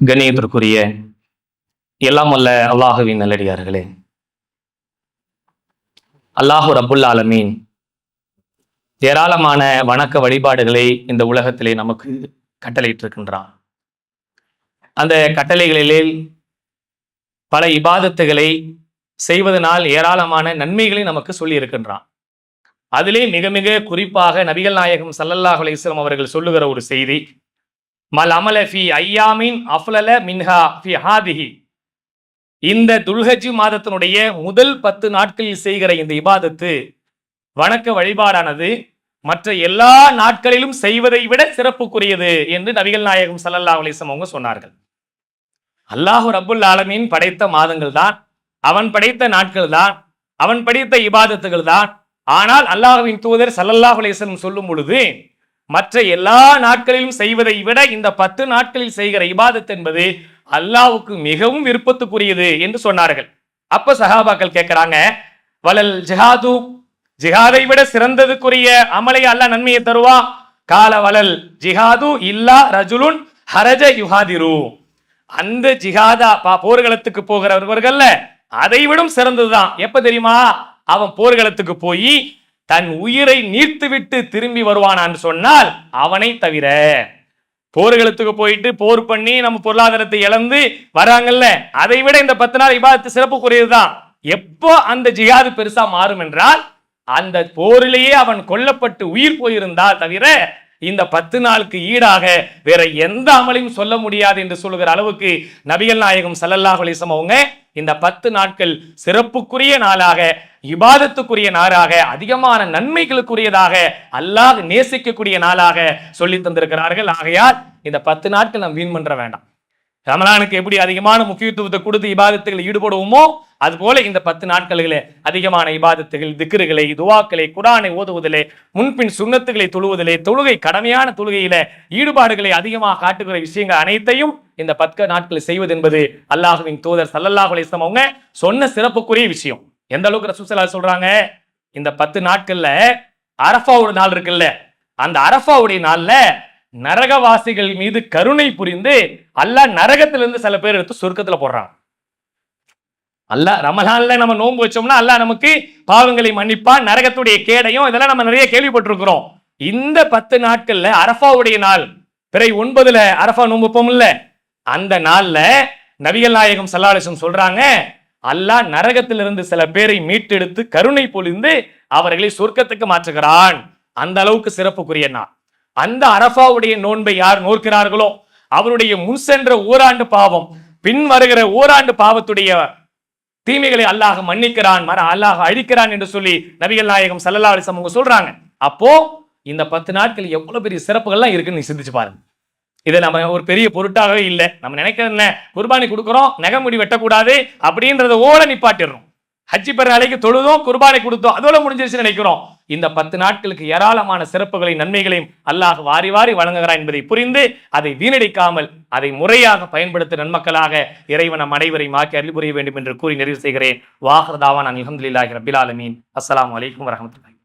கண்ணியத்திற்குரிய எல்லாம் வல்ல அல்லாஹுவின் நல்லடியார்களே, அல்லாஹு ரப்புல் ஆலமீன் ஏராளமான வணக்க வழிபாடுகளை இந்த உலகத்திலே நமக்கு கட்டளையிட்டிருக்கின்றான். அந்த கட்டளைகளிலே பல இபாதத்துகளை செய்வதனால் ஏராளமான நன்மைகளை நமக்கு சொல்லி இருக்கின்றான். அதிலே மிக மிக குறிப்பாக நபிகள் நாயகம் ஸல்லல்லாஹு அலைஹி வஸல்லம் அவர்கள் சொல்லுகிற ஒரு செய்தி, மல் அமல ஃபி ஐயாமின் அஃலல மின்ஹா ஃபி ஹாதிஹி. இந்த துல்ஹஜ் மாதத்தினுடைய முதல் 10 நாட்களில் செய்கிற இந்த இபாதத்து வணக்க வழிபாடானது மற்ற எல்லா நாட்களிலும் செய்வதை விட சிறப்புக்குரியது என்று நபிகள் நாயகம் ஸல்லல்லாஹு அலைஹி வஸல்லம் அவங்க சொன்னார்கள். அல்லாஹு ரப்புல் ஆலமீன் படைத்த மாதங்கள் தான், அவன் படைத்த நாட்கள் தான், அவன் படைத்த இபாதத்துகள் தான். ஆனால் அல்லாஹ்வின் தூதர் ஸல்லல்லாஹு அலைஹி வஸல்லம் சொல்லும் பொழுது மற்ற எல்லா நாட்களிலும் செய்வதை விட இந்த 10 நாட்களில் செய்கிற இபாதத் என்பது அல்லாஹ்வுக்கு மிகவும் விருப்பத்துக்குரியது என்று சொன்னார்கள். அப்ப சஹாபாக்கள் கேட்கிறாங்க, வலல் ஜிஹாது, ஜிஹாதை விட சிறந்ததுக்குரிய அமலை அல்லாஹ் நன்மையை தருவா? கால வலல் ஜிஹாது இல்லா ரஜுலுன் ஹரஜ யுஹாதிரு. அந்த ஜிஹாதா போர்க்களத்துக்கு போகிறவர்கள்ல அதை விடும் சிறந்ததுதான். எப்ப தெரியுமா? அவன் போர்க்களத்துக்கு போய் தன் உயிரை நீர்த்துவிட்டு திரும்பி வருவானான்னு சொன்னால் அவனை தவிர. போர்க்களத்துக்கு போயிட்டு போர் பண்ணி நம்ம பொருளாதாரத்தை இழந்து வராங்கல்ல, அதை விட இந்த 10 நாள் இபாதத்து சிறப்புக்குரியதுதான். எப்போ அந்த ஜிஹாது பெருசா மாறும் என்றால் அந்த போரிலேயே அவன் கொல்லப்பட்டு உயிர் போயிருந்தால் தவிர இந்த 10 நாளுக்கு ஈடாக வேற எந்த அமலையும் சொல்ல முடியாது என்று சொல்லுகிற அளவுக்கு நபிகள் நாயகம் ஸல்லல்லாஹு அலைஹி வஸல்லம் அவங்க இந்த 10 நாட்கள் சிறப்புக்குரிய நாளாக, இபாதத்துக்குரிய நாளாக, அதிகமான நன்மைகளுக்குரியதாக, அல்லாஹ் நேசிக்கக்கூடிய நாளாக சொல்லி தந்திருக்கிறார்கள். ஆகையால் இந்த 10 நாட்கள் நாம் வீண் பண்ற வேண்டாம். ரமலானுக்கு எப்படி அதிகமான முக்கியத்துவத்தை கொடுத்து இபாதத்துகளை ஈடுபடுவோமோ அது போல இந்த 10 நாட்களிலே அதிகமான இபாதத்துகள், திக்ருகளை, துவாக்களை, குர்ஆனை ஓதுவதிலே, முன்பின் சுன்னத்துகளை தொழுவதிலே, தொழுகை கடமையான தொழுகையில ஈடுபாடுகளை அதிகமாக காட்டுகிற விஷயங்கள் அனைத்தையும் இந்த 10 நாட்கள் செய்வது என்பது அல்லாஹ்வின் தூதர் ஸல்லல்லாஹு அலைஹி வஸல்லம் அவங்க சொன்ன சிறப்புக்குரிய விஷயம். எந்த அளவுக்கு ரசூல் ஸல்லல்லாஹு சொல்றாங்க, இந்த 10 நாட்கள்ல அரஃபாவுடைய நாள் இருக்குல்ல, அந்த அரஃபாவுடைய நாள்ல நரகவாசிகள் மீது கருணை புரிந்து அல்லாஹ் நரகத்திலிருந்து சில பேர் எடுத்து சொர்க்கத்துல போடுறான். அல்லாஹ் ரமலான்ல நம்ம நோன்பு வச்சோம்னா அல்லாஹ் நமக்கு பாவங்களை மன்னிப்பான், நரகத்துடைய கேடையும் இதெல்லாம் நம்ம நிறைய கேள்விப்பட்டிருக்கிறோம். இந்த 10 நாட்கள்ல அரஃபாவுடைய நாள், பிறை 9ல அரஃபா நோன்பு வைப்போம்ல, அந்த நாள்ல நபிகள் நாயகம் ஸல்லல்லாஹு அலைஹி வஸல்லம் சொல்றாங்க, அல்லாஹ் நரகத்திலிருந்து சில பேரை மீட்டெடுத்து கருணை பொழிந்து அவர்களை சொர்க்கத்துக்கு மாற்றுகிறான். அந்த அளவுக்கு சிறப்புக்குரிய நாள். அந்த அரஃபாவுடைய நோன்பை யார் நோக்கிறார்களோ அவருடைய முன் சென்ற ஓராண்டு பாவம், பின் வருகிற ஓராண்டு பாவத்துடைய தீமைகளை அல்லாஹ் மன்னிக்கிறான், அல்லாஹ் அழிக்கிறான் என்று சொல்லி நபிகள் நாயகம் ஸல்லல்லாஹு அலைஹி வஸல்லம் சொல்றாங்க. அப்போ இந்த 10 நாட்கள் எவ்வளவு பெரிய சிறப்புகள்லாம் இருக்குன்னு சிந்திச்சு பாருங்க. இதை நம்ம ஒரு பெரிய பொருட்டாகவே இல்லை. நம்ம நினைக்கிறது என்ன, குர்பானி கொடுக்குறோம், நகமுடி வெட்டக்கூடாது அப்படின்றத ஓட நிப்பாட்டிடுறோம். ஹஜ்ஜி பெருநாளைக்கு தொழுதோம், குர்பானை கொடுத்தோம், அதோட முடிஞ்சிருச்சுன்னு நினைக்கிறோம். இந்த 10 நாட்களுக்கு ஏராளமான சிறப்புகளையும் நன்மைகளையும் அல்லாஹ் வாரி வாரி வழங்குகிறான் என்பதை புரிந்து அதை வீணடிக்காமல் அதை முறையாக பயன்படுத்த நன்மக்களாக இறைவன் நம் அனைவரையும் ஆக்கி அருள் புரிய வேண்டும் என்று கூறி நிறைவு செய்கிறேன். வாஹிர் தாவானா அல்ஹம்துலில்லாஹி ரப்பில் ஆலமீன். அஸ்ஸலாமு அலைக்கும் வரஹ்மத்துல்லாஹி.